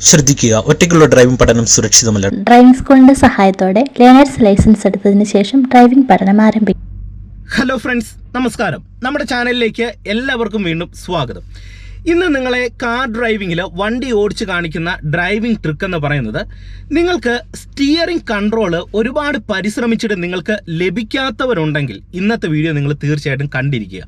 ശ്രദ്ധിക്കുക, ഒറ്റയ്ക്കുള്ള ഡ്രൈവിംഗ് പഠനം സുരക്ഷിതമല്ല. ഡ്രൈവിംഗ് സ്കൂളിന്റെ സഹായത്തോടെ ലേണേഴ്സ് ലൈസൻസ് എടുത്തതിന് ശേഷം ഡ്രൈവിംഗ് പഠനം ആരംഭിക്കും. ഹലോ ഫ്രണ്ട്സ്, നമസ്കാരം. നമ്മുടെ ചാനലിലേക്ക് എല്ലാവർക്കും വീണ്ടും സ്വാഗതം. ഇന്ന് നിങ്ങളെ കാർ ഡ്രൈവിങ്ങിൽ വണ്ടി ഓടിച്ച് കാണിക്കുന്ന ഡ്രൈവിംഗ് ട്രിക്ക് എന്ന് പറയുന്നത്, നിങ്ങൾക്ക് സ്റ്റിയറിംഗ് കൺട്രോള് ഒരുപാട് പരിശ്രമിച്ചിട്ട് നിങ്ങൾക്ക് ലഭിക്കാത്തവരുണ്ടെങ്കിൽ ഇന്നത്തെ വീഡിയോ നിങ്ങൾ തീർച്ചയായിട്ടും കണ്ടിരിക്കുക.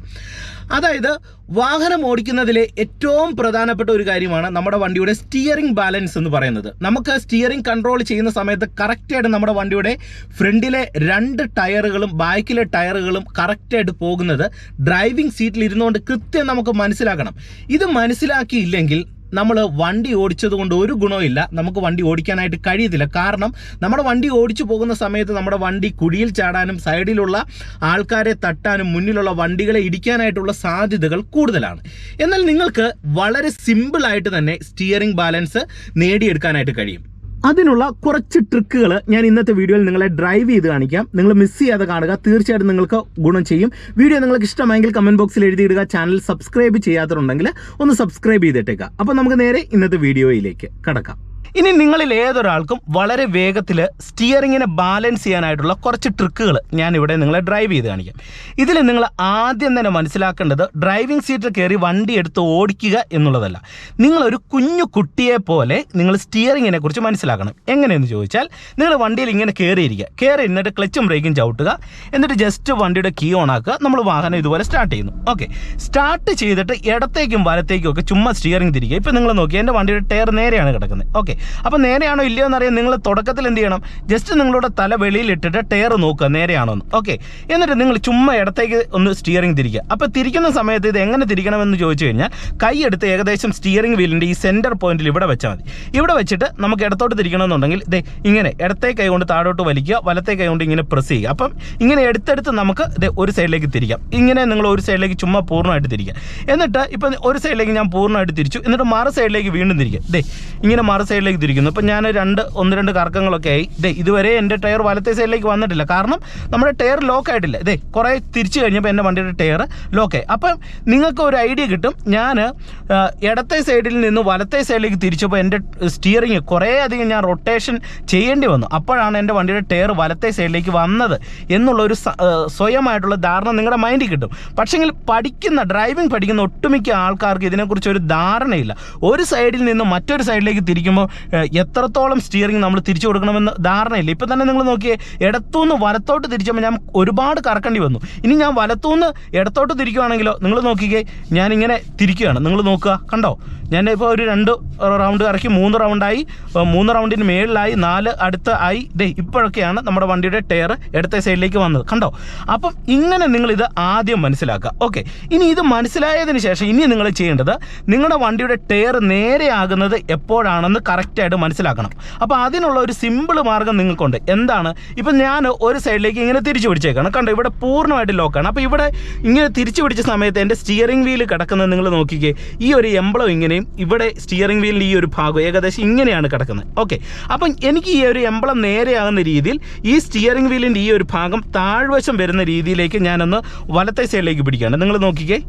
അതായത് വാഹനം ഓടിക്കുന്നതിലെ ഏറ്റവും പ്രധാനപ്പെട്ട ഒരു കാര്യമാണ് നമ്മുടെ വണ്ടിയുടെ സ്റ്റിയറിംഗ് ബാലൻസ് എന്ന് പറയുന്നത്. നമുക്ക് സ്റ്റിയറിംഗ് കൺട്രോൾ ചെയ്യുന്ന സമയത്ത് കറക്റ്റായിട്ട് നമ്മുടെ വണ്ടിയുടെ ഫ്രണ്ടിലെ 2 ടയറുകളും ബാക്കിലെ ടയറുകളും കറക്റ്റായിട്ട് പോകുന്നത് ഡ്രൈവിംഗ് സീറ്റിൽ ഇരുന്നുകൊണ്ട് കൃത്യം നമുക്ക് മനസ്സിലാക്കണം. ഇത് മനസ്സിലാക്കിയില്ലെങ്കിൽ നമ്മൾ വണ്ടി ഓടിച്ചത് കൊണ്ട് ഒരു ഗുണമില്ല, നമുക്ക് വണ്ടി ഓടിക്കാനായിട്ട് കഴിയത്തില്ല. കാരണം നമ്മുടെ വണ്ടി ഓടിച്ചു പോകുന്ന സമയത്ത് നമ്മുടെ വണ്ടി കുഴിയിൽ ചാടാനും സൈഡിലുള്ള ആൾക്കാരെ തട്ടാനും മുന്നിലുള്ള വണ്ടികളെ ഇടിക്കാനായിട്ടുള്ള സാധ്യതകൾ കൂടുതലാണ്. എന്നാൽ നിങ്ങൾക്ക് വളരെ സിമ്പിളായിട്ട് തന്നെ സ്റ്റിയറിംഗ് ബാലൻസ് നേടിയെടുക്കാനായിട്ട് കഴിയും. അതിനുള്ള കുറച്ച് ട്രിക്കുകൾ ഞാൻ ഇന്നത്തെ വീഡിയോയിൽ നിങ്ങളെ ഡ്രൈവ് ചെയ്ത് കാണിക്കാം. നിങ്ങൾ മിസ് ചെയ്യാതെ കാണുക, തീർച്ചയായിട്ടും നിങ്ങൾക്ക് ഗുണം ചെയ്യും. വീഡിയോ നിങ്ങൾക്ക് ഇഷ്ടമെങ്കിൽ കമന്റ് ബോക്സിൽ എഴുതിയിടുക. ചാനൽ സബ്സ്ക്രൈബ് ചെയ്യാത്തതുണ്ടെങ്കിൽ ഒന്ന് സബ്സ്ക്രൈബ് ചെയ്തിട്ടേക്കുക. അപ്പോൾ നമുക്ക് നേരെ ഇന്നത്തെ വീഡിയോയിലേക്ക് കടക്കാം. ഇനി നിങ്ങളിൽ ഏതൊരാൾക്കും വളരെ വേഗത്തിൽ സ്റ്റിയറിങ്ങിനെ ബാലൻസ് ചെയ്യാനായിട്ടുള്ള കുറച്ച് ട്രിക്കുകൾ ഞാൻ ഇവിടെ നിങ്ങളെ ഡ്രൈവ് ചെയ്ത് കാണിക്കാം. ഇതിൽ നിങ്ങൾ ആദ്യം തന്നെ മനസ്സിലാക്കേണ്ടത് ഡ്രൈവിംഗ് സീറ്റിൽ കയറി വണ്ടി എടുത്ത് ഓടിക്കുക എന്നുള്ളതല്ല. നിങ്ങളൊരു കുഞ്ഞു കുട്ടിയെ പോലെ നിങ്ങൾ സ്റ്റിയറിങ്ങിനെ കുറിച്ച് മനസ്സിലാക്കണം. എങ്ങനെയെന്ന് ചോദിച്ചാൽ, നിങ്ങൾ വണ്ടിയിൽ ഇങ്ങനെ കയറി ഇരുന്നിട്ട് ക്ലച്ചും ബ്രേക്കും ചവിട്ടുക, എന്നിട്ട് ജസ്റ്റ് വണ്ടിയുടെ കീ ഓൺ ആക്കുക. നമ്മൾ വാഹനം ഇതുപോലെ സ്റ്റാർട്ട് ചെയ്യുന്നു. ഓക്കെ, സ്റ്റാർട്ട് ചെയ്തിട്ട് ഇടത്തേക്കും വലത്തേക്കും ഒക്കെ ചുമ്മാ സ്റ്റിയറിംഗ് തിരിക്കുക. ഇപ്പം നിങ്ങൾ നോക്കി, എൻ്റെ വണ്ടിയുടെ ടയർ നേരെയാണ് കിടക്കുന്നത്. ഓക്കെ, അപ്പോൾ നേരെയാണോ ഇല്ലയോ എന്നറിയാൻ നിങ്ങൾ തുടക്കത്തിൽ എന്ത് ചെയ്യണം, ജസ്റ്റ് നിങ്ങളുടെ തല വെളിയിലിട്ടിട്ട് ടയർ നോക്കുക നേരെയാണോ എന്ന്. ഓക്കെ, എന്നിട്ട് നിങ്ങൾ ചുമ്മാ ഇടത്തേക്ക് ഒന്ന് സ്റ്റിയറിംഗ് തിരിക്കുക. അപ്പോൾ തിരിക്കുന്ന സമയത്ത് ഇത് എങ്ങനെ തിരിക്കണമെന്ന് ചോദിച്ചു കഴിഞ്ഞാൽ, കൈ എടുത്ത് ഏകദേശം സ്റ്റിയറിംഗ് വീലിൻ്റെ ഈ സെൻറ്റർ പോയിന്റിൽ ഇവിടെ വെച്ചാൽ മതി. ഇവിടെ വെച്ചിട്ട് നമുക്ക് ഇടത്തോട്ട് തിരിക്കണമെന്നുണ്ടെങ്കിൽ ഇതേ ഇങ്ങനെ ഇടത്തേ കൈ കൊണ്ട് താഴോട്ട് വലിക്കുക, വലത്തേ കൈ കൊണ്ട് ഇങ്ങനെ പ്രസ് ചെയ്യുക. അപ്പം ഇങ്ങനെ എടുത്തെടുത്ത് നമുക്ക് ഇത് ഒരു സൈഡിലേക്ക് തിരിക്കാം. ഇങ്ങനെ നിങ്ങൾ ഒരു സൈഡിലേക്ക് ചുമ്മാ പൂർണ്ണമായിട്ട് തിരിക്കുക. എന്നിട്ട് ഇപ്പം ഒരു സൈഡിലേക്ക് ഞാൻ പൂർണ്ണമായിട്ട് തിരിച്ചു, എന്നിട്ട് മറു സൈഡിലേക്ക് വീണ്ടും തിരിക്കുക. ഇതേ ഇങ്ങനെ മറു സൈഡിലേക്ക് തിരിക്കുന്നു. അപ്പം ഞാൻ ഒന്ന് രണ്ട് കറക്കങ്ങളൊക്കെ ആയി. ഇതുവരെ എൻ്റെ ടയർ വലത്തെ സൈഡിലേക്ക് വന്നിട്ടില്ല, കാരണം നമ്മുടെ ടയർ ലോക്ക് ആയിട്ടില്ല. കുറേ തിരിച്ചു കഴിഞ്ഞപ്പോൾ എൻ്റെ വണ്ടിയുടെ ടയർ ലോക്കായി. അപ്പം നിങ്ങൾക്ക് ഒരു ഐഡിയ കിട്ടും. ഞാൻ ഇടത്തെ സൈഡിൽ നിന്ന് വലത്തെ സൈഡിലേക്ക് തിരിച്ചപ്പോൾ എൻ്റെ സ്റ്റിയറിങ് കുറേ അധികം ഞാൻ റൊട്ടേഷൻ ചെയ്യേണ്ടി വന്നു. അപ്പോഴാണ് എൻ്റെ വണ്ടിയുടെ ടയർ വലത്തെ സൈഡിലേക്ക് വന്നത് എന്നുള്ളൊരു സ്വയമായിട്ടുള്ള ധാരണ നിങ്ങളുടെ മൈൻഡിൽ കിട്ടും. പക്ഷേങ്കിൽ ഡ്രൈവിംഗ് പഠിക്കുന്ന ഒട്ടുമിക്ക ആൾക്കാർക്ക് ഇതിനെക്കുറിച്ച് ഒരു ധാരണയില്ല. ഒരു സൈഡിൽ നിന്ന് മറ്റൊരു സൈഡിലേക്ക് തിരിക്കുമ്പോൾ എത്രത്തോളം സ്റ്റിയറിംഗ് നമ്മൾ തിരിച്ചു കൊടുക്കണമെന്ന് ധാരണയില്ല. ഇപ്പം തന്നെ നിങ്ങൾ നോക്കിയേ, ഇടത്തുനിന്ന് വലത്തോട്ട് തിരിച്ചപ്പോൾ ഞാൻ ഒരുപാട് കറക്കേണ്ടി വന്നു. ഇനി ഞാൻ വലത്തുനിന്ന് ഇടത്തോട്ട് തിരിക്കുകയാണെങ്കിലോ, നിങ്ങൾ നോക്കിക്കേ, ഞാനിങ്ങനെ തിരിക്കുകയാണ്. നിങ്ങൾ നോക്കുക, കണ്ടോ, ഞാനിപ്പോൾ ഒരു 2 റൗണ്ട് ഇറക്കി 3 റൗണ്ടായി, 3 റൗണ്ടിന് മേളിലായി, 4 അടുത്ത് ആയി. ഇപ്പോഴൊക്കെയാണ് നമ്മുടെ വണ്ടിയുടെ ടയർ ഇടത്തെ സൈഡിലേക്ക് വന്നത്, കണ്ടോ. അപ്പം ഇങ്ങനെ നിങ്ങളിത് ആദ്യം മനസ്സിലാക്കുക. ഓക്കെ, ഇനി ഇത് മനസ്സിലായതിന് ശേഷം ഇനി നിങ്ങൾ ചെയ്യേണ്ടത്, നിങ്ങളുടെ വണ്ടിയുടെ ടയർ നേരെയാകുന്നത് എപ്പോഴാണെന്ന് കറക്റ്റായിട്ട് മനസ്സിലാക്കണം. അപ്പോൾ അതിനുള്ള ഒരു സിമ്പിൾ മാർഗ്ഗം നിങ്ങൾക്കുണ്ട്. എന്താണ്? ഇപ്പം ഞാൻ ഒരു സൈഡിലേക്ക് ഇങ്ങനെ തിരിച്ചു പിടിച്ചേക്കാണ്, കണ്ടോ, ഇവിടെ പൂർണ്ണമായിട്ട് ലോക്കാണ്. അപ്പോൾ ഇവിടെ ഇങ്ങനെ തിരിച്ചു പിടിച്ച സമയത്ത് എൻ്റെ സ്റ്റിയറിംഗ് വീല് കിടക്കുന്നത് നിങ്ങൾ നോക്കിക്കേ, ഈ ഒരു എംബ്ലം ഇങ്ങനെയും ഇവിടെ സ്റ്റിയറിംഗ് വീലിൻ്റെ ഈ ഒരു ഭാഗം ഏകദേശം ഇങ്ങനെയാണ് കിടക്കുന്നത്. ഓക്കെ, അപ്പം എനിക്ക് ഈ ഒരു എംബ്ലം നേരെയാകുന്ന രീതിയിൽ ഈ സ്റ്റിയറിംഗ് വീലിൻ്റെ ഈ ഒരു ഭാഗം താഴ്വശം വരുന്ന രീതിയിലേക്ക് ഞാനൊന്ന് വലത്തെ സൈഡിലേക്ക് പിടിക്കുകയാണ്. നിങ്ങൾ നോക്കിക്കേ,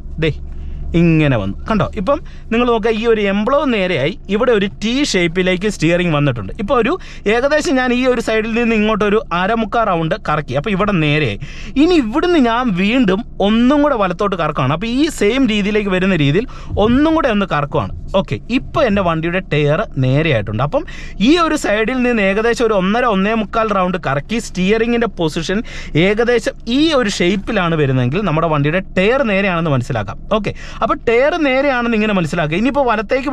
ഇങ്ങനെ വന്നു, കണ്ടോ. ഇപ്പം നിങ്ങൾ നോക്കുക, ഈ ഒരു എംബ്ലം നേരെയായി, ഇവിടെ ഒരു T ഷേപ്പിലേക്ക് സ്റ്റിയറിംഗ് വന്നിട്ടുണ്ട്. ഇപ്പോൾ ഒരു ഏകദേശം ഞാൻ ഈ ഒരു സൈഡിൽ നിന്ന് ഇങ്ങോട്ടൊരു 1/4 റൗണ്ട് കറക്കി. അപ്പോൾ ഇവിടെ നേരെയായി. ഇനി ഇവിടുന്ന് ഞാൻ വീണ്ടും ഒന്നും കൂടെ വലത്തോട്ട് കറക്കുകയാണ്. അപ്പോൾ ഈ സെയിം രീതിയിലേക്ക് വരുന്ന രീതിയിൽ ഒന്നും കൂടെ ഒന്ന് കറക്കുവാണ്. ഓക്കെ, ഇപ്പോൾ എൻ്റെ വണ്ടിയുടെ ടയർ നേരെയായിട്ടുണ്ട്. അപ്പം ഈ ഒരു സൈഡിൽ നിന്ന് ഏകദേശം ഒരു 1.5 റൗണ്ട് കറക്കി സ്റ്റിയറിങ്ങിൻ്റെ പൊസിഷൻ ഏകദേശം ഈ ഒരു ഷേപ്പിലാണ് വരുന്നതെങ്കിൽ നമ്മുടെ വണ്ടിയുടെ ടയർ നേരെയാണെന്ന് മനസ്സിലാക്കാം. ഓക്കെ, അപ്പോൾ ടയർ നേരെയാണെന്ന് ഇങ്ങനെ മനസ്സിലാക്കുക. ഇനിയിപ്പോൾ വലത്തേക്ക്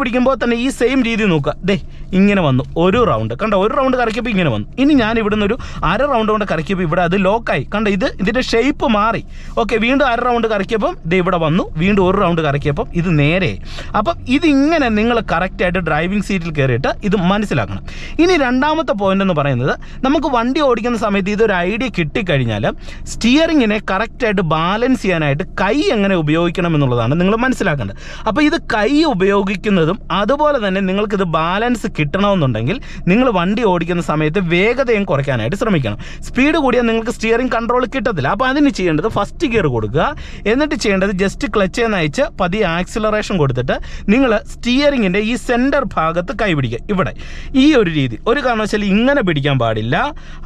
പിടിക്കുമ്പോൾ തന്നെ ഈ സെയിം രീതി നോക്കുക. ഇങ്ങനെ വന്നു ഒരു റൗണ്ട്, കണ്ടോ, ഒരു റൗണ്ട് കറക്കിയപ്പോൾ ഇങ്ങനെ വന്നു. ഇനി ഞാൻ ഇവിടുന്ന് ഒരു 1/2 റൗണ്ട് കൊണ്ട് കറക്കിയപ്പോൾ ഇവിടെ അത് ലോക്കായി, കണ്ടോ, ഇതിൻ്റെ ഷേപ്പ് മാറി. ഓക്കെ, വീണ്ടും 1/2 റൗണ്ട് കറക്കിയപ്പം ഇവിടെ വന്നു, വീണ്ടും ഒരു റൗണ്ട് കറക്കിയപ്പം ഇത് നേരെ. അപ്പം ഇതിങ്ങനെ നിങ്ങൾ കറക്റ്റായിട്ട് ഡ്രൈവിംഗ് സീറ്റിൽ കയറിയിട്ട് ഇത് മനസ്സിലാക്കണം. ഇനി രണ്ടാമത്തെ പോയിന്റ് എന്ന് പറയുന്നത്, നമുക്ക് വണ്ടി ഓടിക്കുന്ന സമയത്ത് ഇതൊരു ഐഡിയ കിട്ടിക്കഴിഞ്ഞാൽ സ്റ്റിയറിങ്ങിനെ കറക്റ്റായിട്ട് ബാലൻസ് ചെയ്യാനായിട്ട് കൈ എങ്ങനെ ഉപയോഗിക്കണം എന്നുള്ളതാണ് നിങ്ങൾ മനസ്സിലാക്കേണ്ടത്. അപ്പോൾ ഇത് കൈ ഉപയോഗിക്കുന്നതും അതുപോലെ തന്നെ നിങ്ങൾക്കിത് ബാലൻസ് കിട്ടണമെന്നുണ്ടെങ്കിൽ നിങ്ങൾ വണ്ടി ഓടിക്കുന്ന സമയത്ത് വേഗതയും കുറയ്ക്കാനായിട്ട് ശ്രമിക്കണം. സ്പീഡ് കൂടിയാൽ നിങ്ങൾക്ക് സ്റ്റിയറിംഗ് കൺട്രോൾ കിട്ടത്തില്ല. അപ്പോൾ അതിന് ചെയ്യേണ്ടത് ഫസ്റ്റ് ഗിയർ കൊടുക്കുക, എന്നിട്ട് ചെയ്യേണ്ടത് ജസ്റ്റ് ക്ലച്ച് നയിച്ച് പതിയെ ആക്സിലറേഷൻ കൊടുത്തിട്ട് നിങ്ങൾ സ്റ്റിയറിങ്ങിൻ്റെ ഈ സെൻറ്റർ ഭാഗത്ത് കൈ പിടിക്കുക. ഇവിടെ ഈ ഒരു രീതി ഒരു കാരണവശാലും ഇങ്ങനെ പിടിക്കാൻ പാടില്ല.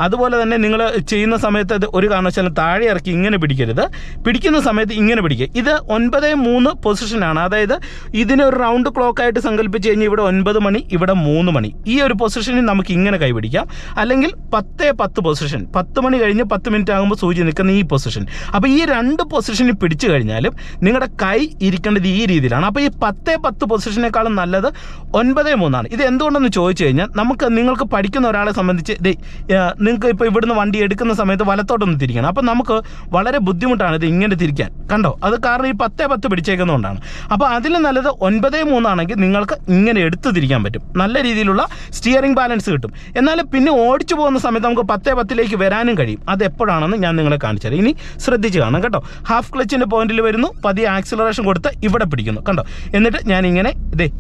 അതുപോലെ തന്നെ നിങ്ങൾ ചെയ്യുന്ന സമയത്ത് അത് ഒരു കാരണവശാലും താഴെ ഇറക്കി ഇങ്ങനെ പിടിക്കരുത്. പിടിക്കുന്ന സമയത്ത് ഇങ്ങനെ പിടിക്കുക. ഇത് 9:3 പൊസിഷനാണ്. അതായത് ഇതിനൊരു റൗണ്ട് ക്ലോക്ക് ആയിട്ട് സങ്കല്പിച്ച് കഴിഞ്ഞാൽ ഇവിടെ 9 മണി, ഇവിടെ 3 മണി. ഈ ഒരു പൊസിഷനിൽ നമുക്ക് ഇങ്ങനെ കൈ പിടിക്കാം. അല്ലെങ്കിൽ 10:10 പൊസിഷൻ, 10 മണി കഴിഞ്ഞ് 10 മിനിറ്റ് ആകുമ്പോൾ സൂചി നിൽക്കുന്ന ഈ പൊസിഷൻ. അപ്പോൾ ഈ 2 പൊസിഷനിൽ പിടിച്ചു കഴിഞ്ഞാലും നിങ്ങളുടെ കൈ ഇരിക്കേണ്ടത് ഈ രീതിയിലാണ്. അപ്പോൾ ഈ 10:10 പൊസിഷനേക്കാളും നല്ലത് 9:3 ഇത് എന്തുകൊണ്ടെന്ന് ചോദിച്ചു കഴിഞ്ഞാൽ നിങ്ങൾക്ക് പഠിക്കുന്ന ഒരാളെ സംബന്ധിച്ച് നിങ്ങൾക്ക് ഇപ്പോൾ ഇവിടുന്ന് വണ്ടി എടുക്കുന്ന സമയത്ത് വലത്തോട്ടൊന്ന് തിരിക്കണം. അപ്പോൾ നമുക്ക് വളരെ ബുദ്ധിമുട്ടാണ് ഇത് ഇങ്ങനെ തിരിക്കാൻ. കണ്ടോ, അത് കാരണം ഈ 10:10 പിടിച്ചേക്കുന്നതുകൊണ്ടാണ്. അപ്പോൾ അതിൽ നല്ലത് 9:3 ആണെങ്കിൽ നിങ്ങൾക്ക് ഇങ്ങനെ എടുത്ത് തിരിക്കാൻ പറ്റും. നല്ല രീതിയിലുള്ള സ്റ്റിയറിംഗ് ബാലൻസ് കിട്ടും. എന്നാലും പിന്നെ ഓടിച്ചു പോകുന്ന സമയത്ത് നമുക്ക് 10:10 വരാനും കഴിയും. അത് എപ്പോഴാണെന്ന് ഞാൻ നിങ്ങളെ കാണിച്ചു തരാം. ഇനി ശ്രദ്ധിച്ച് കാണാം കേട്ടോ. ഹാഫ് ക്ലച്ചിൻ്റെ പോയിന്റിൽ വരുന്നു, പതിയെ ആക്സിലറേഷൻ കൊടുത്ത് ഇവിടെ പിടിക്കുന്നു. കണ്ടോ, എന്നിട്ട് ഞാൻ ഇങ്ങനെ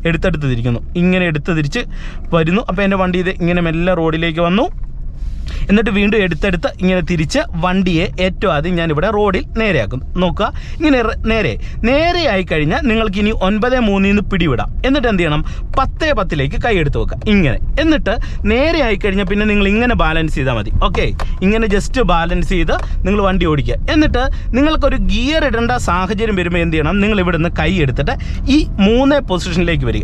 എടുത്തെടുത്ത് തിരിക്കുന്നു. ഇങ്ങനെ എടുത്ത് തിരിച്ച് വരുന്നു. അപ്പോൾ എൻ്റെ വണ്ടി ഇങ്ങനെ മെല്ലെ റോഡിലേക്ക് വന്നു. എന്നിട്ട് വീണ്ടും എടുത്തെടുത്ത് ഇങ്ങനെ തിരിച്ച് വണ്ടിയെ ഏറ്റവും ആദ്യം ഞാനിവിടെ റോഡിൽ നേരെയാക്കും. നോക്കുക, ഇങ്ങനെ നേരെ ആയിക്കഴിഞ്ഞാൽ നിങ്ങൾക്ക് ഇനി 9:3 പിടിവിടാം. എന്നിട്ട് എന്ത് ചെയ്യണം, 10:10 കൈ എടുത്ത് വെക്കുക ഇങ്ങനെ. എന്നിട്ട് നേരെ ആയിക്കഴിഞ്ഞാൽ പിന്നെ നിങ്ങൾ ഇങ്ങനെ ബാലൻസ് ചെയ്താൽ മതി. ഓക്കെ, ഇങ്ങനെ ജസ്റ്റ് ബാലൻസ് ചെയ്ത് നിങ്ങൾ വണ്ടി ഓടിക്കുക. എന്നിട്ട് നിങ്ങൾക്കൊരു ഗിയർ ഇടേണ്ട സാഹചര്യം വരുമ്പോൾ എന്ത് ചെയ്യണം, നിങ്ങൾ ഇവിടെ നിന്ന് കൈ എടുത്തിട്ട് ഈ 3 പൊസിഷനിലേക്ക് വരിക.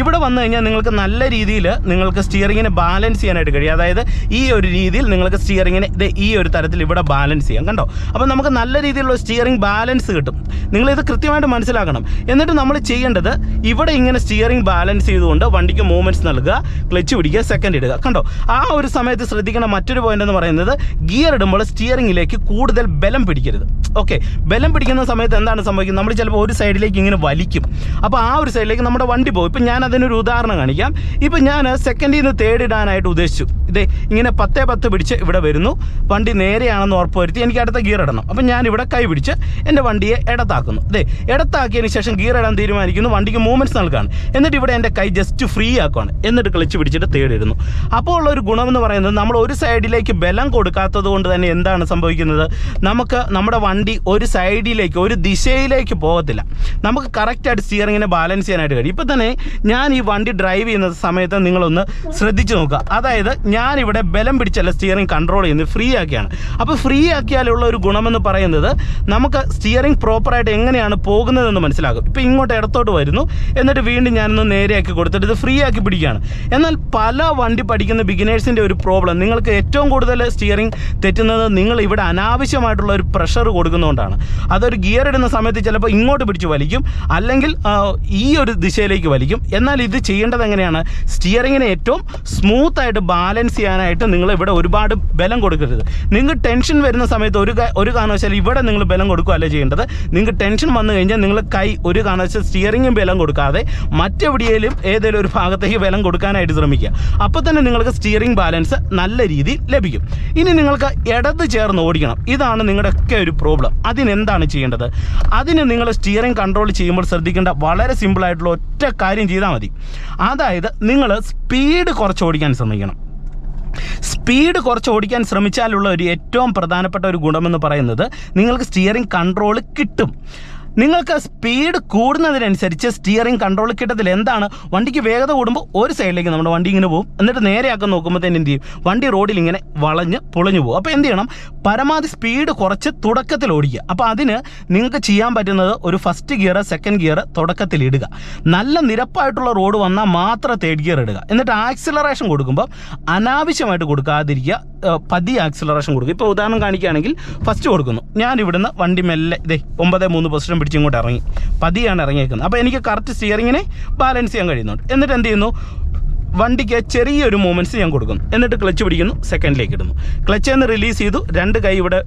ഇവിടെ വന്നു കഴിഞ്ഞാൽ നിങ്ങൾക്ക് നല്ല രീതിയിൽ നിങ്ങൾക്ക് സ്റ്റിയറിങ്ങിനെ ബാലൻസ് ചെയ്യാനായിട്ട് കഴിയും. അതായത് ഈ ഒരു രീതിയിൽ നിങ്ങൾക്ക് സ്റ്റിയറിങ്ങിനെ ഈ ഒരു തരത്തിൽ ഇവിടെ ബാലൻസ് ചെയ്യാം. കണ്ടോ, അപ്പോൾ നമുക്ക് നല്ല രീതിയിലുള്ള സ്റ്റിയറിംഗ് ബാലൻസ് കിട്ടും. നിങ്ങളിത് കൃത്യമായിട്ട് മനസ്സിലാക്കണം. എന്നിട്ട് നമ്മൾ ചെയ്യേണ്ടത് ഇവിടെ ഇങ്ങനെ സ്റ്റിയറിംഗ് ബാലൻസ് ചെയ്തുകൊണ്ട് വണ്ടിക്ക് മൂവ്മെൻറ്റ്സ് നൽകുക, ക്ലച്ച് പിടിക്കുക, സെക്കൻഡ് ഇടുക. കണ്ടോ, ആ ഒരു സമയത്ത് ശ്രദ്ധിക്കേണ്ട മറ്റൊരു പോയിന്റ് എന്ന് പറയുന്നത് ഗിയർ ഇടുമ്പോൾ സ്റ്റിയറിംഗിലേക്ക് കൂടുതൽ ബലം പിടിക്കരുത്. ഓക്കെ, ബലം പിടിക്കുന്ന സമയത്ത് എന്താണ് സംഭവിക്കുന്നത്, നമ്മൾ ചിലപ്പോൾ ഒരു സൈഡിലേക്ക് ഇങ്ങനെ വലിക്കും. അപ്പോൾ ആ ഒരു സൈഡിലേക്ക് നമ്മുടെ വണ്ടി പോകും. ഇപ്പം ഞാൻ അതിനൊരു ഉദാഹരണം കാണിക്കാം. ഇപ്പം ഞാൻ സെക്കൻഡിൽ നിന്ന് തേർഡ് ഇടാനായിട്ട് ഉദ്ദേശിച്ചു. ഇങ്ങനെ 10:10 പിടിച്ച് ഇവിടെ വരുന്നു. വണ്ടി നേരെയാണെന്ന് ഉറപ്പ് വരുത്തി എനിക്ക് അടുത്ത ഗിയർ ഇടണം. അപ്പം ഞാൻ ഇവിടെ കൈ പിടിച്ച് എൻ്റെ വണ്ടിയെ ഇടത്താക്കുന്നു. ഇടത്താക്കിയതിന് ശേഷം ഗിയർ ഇടാൻ തീരുമാനിക്കുന്നു, വണ്ടിക്ക് മൂവ്മെൻറ്റ്സ് നൽകുകയാണ്. എന്നിട്ട് ഇവിടെ എൻ്റെ കൈ ജസ്റ്റ് ഫ്രീ ആക്കുകയാണ്. എന്നിട്ട് ക്ലച്ച് പിടിച്ചിട്ട് തേർഡ് ഇടുന്നു. അപ്പോൾ ഉള്ളൊരു ഗുണമെന്ന് പറയുന്നത് നമ്മൾ ഒരു സൈഡിലേക്ക് ബലം കൊടുക്കാത്തത് കൊണ്ട് തന്നെ എന്താണ് സംഭവിക്കുന്നത്, നമുക്ക് നമ്മുടെ വണ്ടി ഒരു സൈഡിലേക്ക് ഒരു ദിശയിലേക്ക് പോകത്തില്ല. നമുക്ക് കറക്റ്റായിട്ട് സ്റ്റിയറിങ്ങിനെ ബാലൻസ് ചെയ്യാനായിട്ട് കഴിയും. ഇപ്പം തന്നെ ഞാൻ ഈ വണ്ടി ഡ്രൈവ് ചെയ്യുന്ന സമയത്ത് നിങ്ങളൊന്ന് ശ്രദ്ധിച്ച് നോക്കുക. അതായത് ഞാനിവിടെ ബലം പിടിച്ചല്ല സ്റ്റിയറിംഗ് കൺട്രോൾ ചെയ്യുന്നത്, ഫ്രീ ആക്കിയാണ്. അപ്പോൾ ഫ്രീ ആക്കിയാലുള്ള ഒരു ഗുണമെന്ന് പറയുന്നത് നമുക്ക് സ്റ്റിയറിംഗ് പ്രോപ്പറായിട്ട് എങ്ങനെയാണ് പോകുന്നതെന്ന് മനസ്സിലാകും. ഇപ്പോൾ ഇങ്ങോട്ട് ഇടത്തോട്ട് വരുന്നു, എന്നിട്ട് വീണ്ടും ഞാനൊന്ന് നേരെയാക്കി കൊടുത്തിട്ട് ഇത് ഫ്രീ ആക്കി പിടിക്കുകയാണ്. എന്നാൽ പല വണ്ടി പഠിക്കുന്ന ബിഗിനേഴ്സിൻ്റെ ഒരു പ്രോബ്ലം, നിങ്ങൾക്ക് ഏറ്റവും കൂടുതൽ സ്റ്റിയറിംഗ് തെറ്റുന്നത് നിങ്ങൾ ഇവിടെ അനാവശ്യമായിട്ടുള്ള ഒരു പ്രഷർ കൊടുക്കുന്നതുകൊണ്ടാണ്. അതൊരു ഗിയർ ഇടുന്ന സമയത്ത് ചിലപ്പോൾ ഇങ്ങോട്ട് പിടിച്ച് വലിക്കും, അല്ലെങ്കിൽ ഈ ഒരു ദിശയിലേക്ക് വലിക്കും. എന്നാൽ ഇത് ചെയ്യേണ്ടത് എങ്ങനെയാണ്, സ്റ്റിയറിങ്ങിനെ ഏറ്റവും സ്മൂത്തായിട്ട് ബാലൻസ് ചെയ്യാനായിട്ട് നിങ്ങൾ ഇവിടെ ഒരുപാട് ബലം കൊടുക്കരുത്. നിങ്ങൾക്ക് ടെൻഷൻ വരുന്ന സമയത്ത് ഒരു കാരണവശാലും ഇവിടെ നിങ്ങൾ ബലം കൊടുക്കുകയല്ല ചെയ്യേണ്ടത്. നിങ്ങൾക്ക് ടെൻഷൻ വന്നു കഴിഞ്ഞാൽ നിങ്ങൾ കൈ ഒരു കാരണവശാലും സ്റ്റിയറിംഗും ബലം കൊടുക്കാതെ മറ്റെവിടെയെങ്കിലും ഏതെങ്കിലും ഒരു ഭാഗത്തേക്ക് ബലം കൊടുക്കാനായിട്ട് ശ്രമിക്കുക. അപ്പോൾ തന്നെ നിങ്ങൾക്ക് സ്റ്റിയറിംഗ് ബാലൻസ് നല്ല രീതിയിൽ ലഭിക്കും. ഇനി നിങ്ങൾക്ക് ഇടത് ചേർന്ന് ഓടിക്കണം. ഇതാണ് നിങ്ങളുടെയൊക്കെ ഒരു പ്രോബ്ലം. അതിനെന്താണ് ചെയ്യേണ്ടത്, അതിന് നിങ്ങൾ സ്റ്റിയറിംഗ് കൺട്രോൾ ചെയ്യുമ്പോൾ ശ്രദ്ധിക്കേണ്ട വളരെ സിമ്പിളായിട്ടുള്ള ഒറ്റ കാര്യം ചെയ്താൽ മതി. അതായത് നിങ്ങൾ സ്പീഡ് കുറച്ച് ഓടിക്കാൻ ശ്രമിക്കണം. സ്പീഡ് കുറച്ച് ഓടിക്കാൻ ശ്രമിച്ചാലുള്ള ഒരു ഏറ്റവും പ്രധാനപ്പെട്ട ഒരു ഗുണമെന്ന് പറയുന്നത് നിങ്ങൾക്ക് സ്റ്റിയറിംഗ് കൺട്രോൾ കിട്ടും. നിങ്ങൾക്ക് സ്പീഡ് കൂടുന്നതിനനുസരിച്ച് സ്റ്റിയറിംഗ് കൺട്രോൾ കിട്ടത്തില്ല. എന്താണ്, വണ്ടിക്ക് വേഗത കൂടുമ്പോൾ ഒരു സൈഡിലേക്ക് നമ്മുടെ വണ്ടി ഇങ്ങനെ പോകും. എന്നിട്ട് നേരെയാക്കാൻ നോക്കുമ്പോഴത്തേന് എന്ത് ചെയ്യും, വണ്ടി റോഡിൽ ഇങ്ങനെ വളഞ്ഞ് പൊളിഞ്ഞു പോകും. അപ്പോൾ എന്ത് ചെയ്യണം, പരമാവധി സ്പീഡ് കുറച്ച് തുടക്കത്തിൽ ഓടിക്കുക. അപ്പോൾ അതിന് നിങ്ങൾക്ക് ചെയ്യാൻ പറ്റുന്നത് ഒരു ഫസ്റ്റ് ഗിയർ സെക്കൻഡ് ഗിയർ തുടക്കത്തിൽ ഇടുക. നല്ല നിരപ്പായിട്ടുള്ള റോഡ് വന്നാൽ മാത്രം തേർഡ് ഗിയർ ഇടുക. എന്നിട്ട് ആക്സിലറേഷൻ കൊടുക്കുമ്പോൾ അനാവശ്യമായിട്ട് കൊടുക്കാതിരിക്കുക, പതിയെ ആക്സിലറേഷൻ കൊടുക്കുക. ഇപ്പോൾ ഉദാഹരണം കാണിക്കുകയാണെങ്കിൽ ഫസ്റ്റ് കൊടുക്കുന്നു, ഞാൻ ഇവിടുന്ന് വണ്ടി മെല്ലെ 9:3 പൊസിഷൻ പിടിച്ച് ഇങ്ങോട്ട് ഇറങ്ങി, പതിയാണ് ഇറങ്ങിയേക്കുന്നത്. അപ്പോൾ എനിക്ക് കറക്റ്റ് സ്റ്റിയറിങ്ങിനെ ബാലൻസ് ചെയ്യാൻ കഴിയുന്നുണ്ട്. എന്നിട്ട് എന്ത് ചെയ്യുന്നു, വണ്ടിക്ക് ചെറിയൊരു മൂവ്മെൻറ്റ്സ് ഞാൻ കൊടുക്കുന്നു. എന്നിട്ട് ക്ലച്ച് പിടിക്കുന്നു, സെക്കൻഡിലേക്ക് ഇടുന്നു. ക്ലച്ചിൽ നിന്ന് റിലീസ് ചെയ്തു, രണ്ട് കൈ ഇവിടെ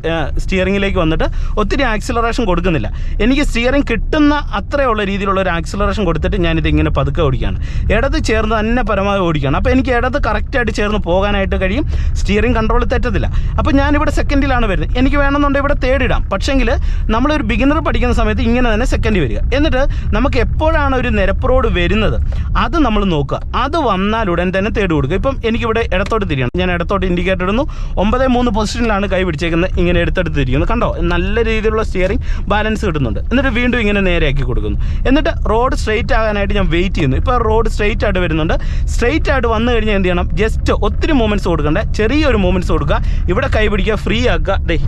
സ്റ്റിയറിങ്ങിലേക്ക് വന്നിട്ട് ഒത്തിരി ആക്സിലറേഷൻ കൊടുക്കുന്നില്ല. എനിക്ക് സ്റ്റിയറിംഗ് കിട്ടുന്ന അത്രയുള്ള രീതിയിലുള്ള ഒരു ആക്സിലറേഷൻ കൊടുത്തിട്ട് ഞാനിത് ഇങ്ങനെ പതുക്കെ ഓടിക്കുകയാണ്. ഇടത് ചേർന്ന് തന്നെ പരമാവധി ഓടിക്കുകയാണ്. അപ്പോൾ എനിക്ക് ഇടത് കറക്റ്റായിട്ട് ചേർന്ന് പോകാനായിട്ട് കഴിയും. സ്റ്റിയറിംഗ് കൺട്രോൾ തെറ്റത്തില്ല. അപ്പോൾ ഞാനിവിടെ സെക്കൻഡിലാണ് വരുന്നത്. എനിക്ക് വേണമെന്നുണ്ടെങ്കിൽ ഇവിടെ തേർഡ് ഇടാം. പക്ഷേങ്കിൽ നമ്മളൊരു ബിഗിനർ പഠിക്കുന്ന സമയത്ത് ഇങ്ങനെ തന്നെ സെക്കൻഡ് വരിക. എന്നിട്ട് നമുക്ക് എപ്പോഴാണ് ഒരു നിരപ്പ് റോഡ് വരുന്നത് അത് നമ്മൾ നോക്കുക. അത് വന്നാൽ ഉടൻ തന്നെ തേർഡ് കൊടുക്കുക. ഇപ്പം എനിക്കിവിടെ ഇടത്തോട്ട് തിരിയണം. ഞാൻ ഇടത്തോട്ട് ഇൻഡിക്കേറ്റർ ഇടുന്നു. 9-3 പൊസിഷനിലാണ് കൈ പിടിച്ചേക്കുന്നത്. ഇങ്ങനെ എടുത്തെടുത്ത് തിരിക്കുന്നു. കണ്ടോ, നല്ല രീതിയിലുള്ള സ്റ്റിയറിംഗ് ബാലൻസ് കിട്ടുന്നുണ്ട്. എന്നിട്ട് വീണ്ടും ഇങ്ങനെ നേരെയാക്കി കൊടുക്കുന്നു. എന്നിട്ട് റോഡ് സ്ട്രെയിറ്റ് ആകാനായിട്ട് ഞാൻ വെയിറ്റ് ചെയ്യുന്നു. ഇപ്പോൾ റോഡ് സ്ട്രെയിറ്റ് ആയിട്ട് വരുന്നുണ്ട്. സ്ട്രെയിറ്റ് ആയിട്ട് വന്നു കഴിഞ്ഞാൽ എന്ത് ചെയ്യണം, ജസ്റ്റ് ഒത്തിരി മൂവ്മെൻറ്റ്സ് കൊടുക്കണ്ട, ചെറിയൊരു മൂവ്മെൻറ്റ്സ് കൊടുക്കുക. ഇവിടെ കൈ പിടിക്കുക, ഫ്രീ ആക്കുക,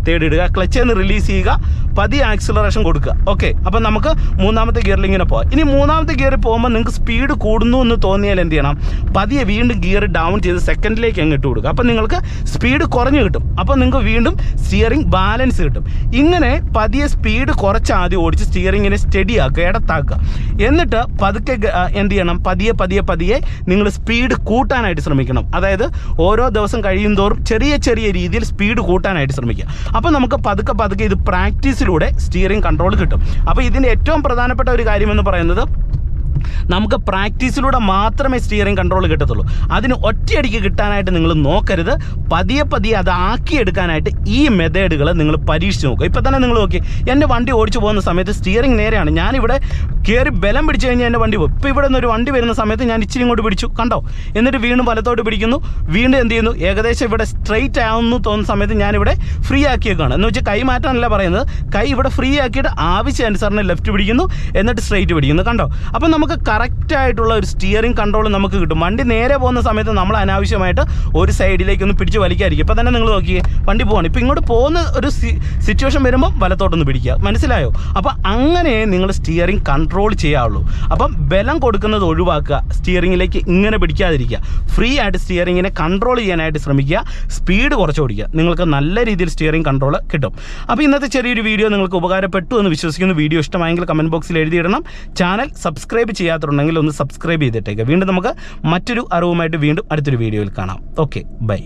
തേടിയിടുക, ക്ലച്ചിൽ നിന്ന് റിലീസ് ചെയ്യുക, പതിയെ ആക്സിലറേഷൻ കൊടുക്കുക. ഓക്കെ, അപ്പം നമുക്ക് മൂന്നാമത്തെ ഗിയറിൽ ഇങ്ങനെ പോകാം. ഇനി മൂന്നാമത്തെ ഗിയറിൽ പോകുമ്പോൾ നിങ്ങൾക്ക് സ്പീഡ് കൂടുന്നു എന്ന് തോന്നിയാൽ എന്ത് ചെയ്യണം, പതിയെ വീണ്ടും ഗിയർ ഡൗൺ ചെയ്ത് സെക്കൻഡിലേക്ക് അങ്ങ് ഇട്ട് കൊടുക്കുക. അപ്പം നിങ്ങൾക്ക് സ്പീഡ് കുറഞ്ഞു കിട്ടും. അപ്പം നിങ്ങൾക്ക് വീണ്ടും സ്റ്റിയറിംഗ് ബാലൻസ് കിട്ടും. ഇങ്ങനെ പതിയെ സ്പീഡ് കുറച്ച് ആദ്യം ഓടിച്ച് സ്റ്റിയറിങ്ങിനെ സ്റ്റഡി ആക്കുക, ഇടത്താക്കുക. എന്നിട്ട് പതുക്കെ എന്ത് ചെയ്യണം, പതിയെ നിങ്ങൾ സ്പീഡ് കൂട്ടാനായിട്ട് ശ്രമിക്കണം. അതായത് ഓരോ ദിവസം കഴിയുന്തോറും ചെറിയ രീതിയിൽ സ്പീഡ് കൂട്ടാനായിട്ട് ശ്രമിക്കുക. അപ്പോൾ നമുക്ക് പതുക്കെ ഇത് പ്രാക്ടീസിലൂടെ സ്റ്റിയറിംഗ് കൺട്രോൾ കിട്ടും. അപ്പോൾ ഇതിൻ്റെ ഏറ്റവും പ്രധാനപ്പെട്ട ഒരു കാര്യമെന്ന് പറയുന്നത് നമുക്ക് പ്രാക്ടീസിലൂടെ മാത്രമേ സ്റ്റിയറിംഗ് കൺട്രോൾ കിട്ടത്തുള്ളൂ. അതിന് ഒറ്റയടിക്ക് കിട്ടാനായിട്ട് നിങ്ങൾ നോക്കരുത്. പതിയെ അത് ആക്കിയെടുക്കാനായിട്ട് ഈ മെത്തേഡുകൾ നിങ്ങൾ പരീക്ഷിച്ച് നോക്കുക. ഇപ്പോൾ തന്നെ നിങ്ങൾ നോക്കി, എൻ്റെ വണ്ടി ഓടിച്ചു പോകുന്ന സമയത്ത് സ്റ്റിയറിംഗ് നേരെയാണ്. ഞാനിവിടെ കയറി ബലം പിടിച്ചു കഴിഞ്ഞാൽ എൻ്റെ വണ്ടി പോകും. ഇപ്പോൾ ഇവിടെ നിന്ന് ഒരു വണ്ടി വരുന്ന സമയത്ത് ഞാൻ ഇച്ചിരി ഇങ്ങോട്ട് പിടിച്ചു, കണ്ടോ, എന്നിട്ട് വീണ്ടും വലത്തോട്ട് പിടിക്കുന്നു, വീണ്ടും എന്ത് ചെയ്യുന്നു, ഏകദേശം ഇവിടെ സ്ട്രെയിറ്റ് ആവുന്നു തോന്നുന്ന സമയത്ത് ഞാനിവിടെ ഫ്രീ ആക്കിയേക്കാണ്. എന്ന് വെച്ചാൽ കൈ മാറ്റാനല്ല പറയുന്നത്, കൈ ഇവിടെ ഫ്രീ ആക്കിയിട്ട് ആവശ്യാനുസരണം ലെഫ്റ്റ് പിടിക്കുന്നു, എന്നിട്ട് സ്ട്രെയിറ്റ് പിടിക്കുന്നു, കണ്ടോ. അപ്പം നമുക്ക് കറക്റ്റായിട്ടുള്ള ഒരു സ്റ്റിയറിംഗ് കൺട്രോൾ നമുക്ക് കിട്ടും. വണ്ടി നേരെ പോകുന്ന സമയത്ത് നമ്മൾ അനാവശ്യമായിട്ട് ഒരു സൈഡിലേക്കൊന്ന് പിടിച്ച് വലിക്കാതിരിക്കും. ഇപ്പോൾ തന്നെ നിങ്ങൾ നോക്കിയേ, വണ്ടി പോകണം. ഇപ്പോൾ ഇങ്ങോട്ട് പോകുന്ന ഒരു സിറ്റുവേഷൻ വരുമ്പോൾ വലത്തോട്ടൊന്ന് പിടിക്കുക, മനസ്സിലായോ. അപ്പോൾ അങ്ങനെ നിങ്ങൾ സ്റ്റിയറിംഗ് കൺട്രോൾ ചെയ്യാവുള്ളൂ. അപ്പം ബലം കൊടുക്കുന്നത് ഒഴിവാക്കുക, സ്റ്റിയറിങ്ങിലേക്ക് ഇങ്ങനെ പിടിക്കാതിരിക്കുക, ഫ്രീ ആയിട്ട് സ്റ്റിയറിങ്ങിനെ കൺട്രോൾ ചെയ്യാനായിട്ട് ശ്രമിക്കുക, സ്പീഡ് കുറച്ച് ഓടിക്കുക. നിങ്ങൾക്ക് നല്ല രീതിയിൽ സ്റ്റിയറിംഗ് കൺട്രോൾ കിട്ടും. അപ്പോൾ ഇന്നത്തെ ചെറിയൊരു വീഡിയോ നിങ്ങൾക്ക് ഉപകാരപ്പെട്ടു എന്ന് വിശ്വസിക്കുന്നു. വീഡിയോ ഇഷ്ടമായെങ്കിൽ കമൻറ്റ് ബോക്സിൽ എഴുതിയിടണം. ചാനൽ സബ്സ്ക്രൈബ് ചെയ്യാത്തുണ്ടെങ്കിൽ ഒന്ന് സബ്സ്ക്രൈബ് ചെയ്തിട്ടേക്കുക. വീണ്ടും നമുക്ക് മറ്റൊരു അറിവുമായിട്ട് വീണ്ടും അടുത്തൊരു വീഡിയോയിൽ കാണാം. Okay, by.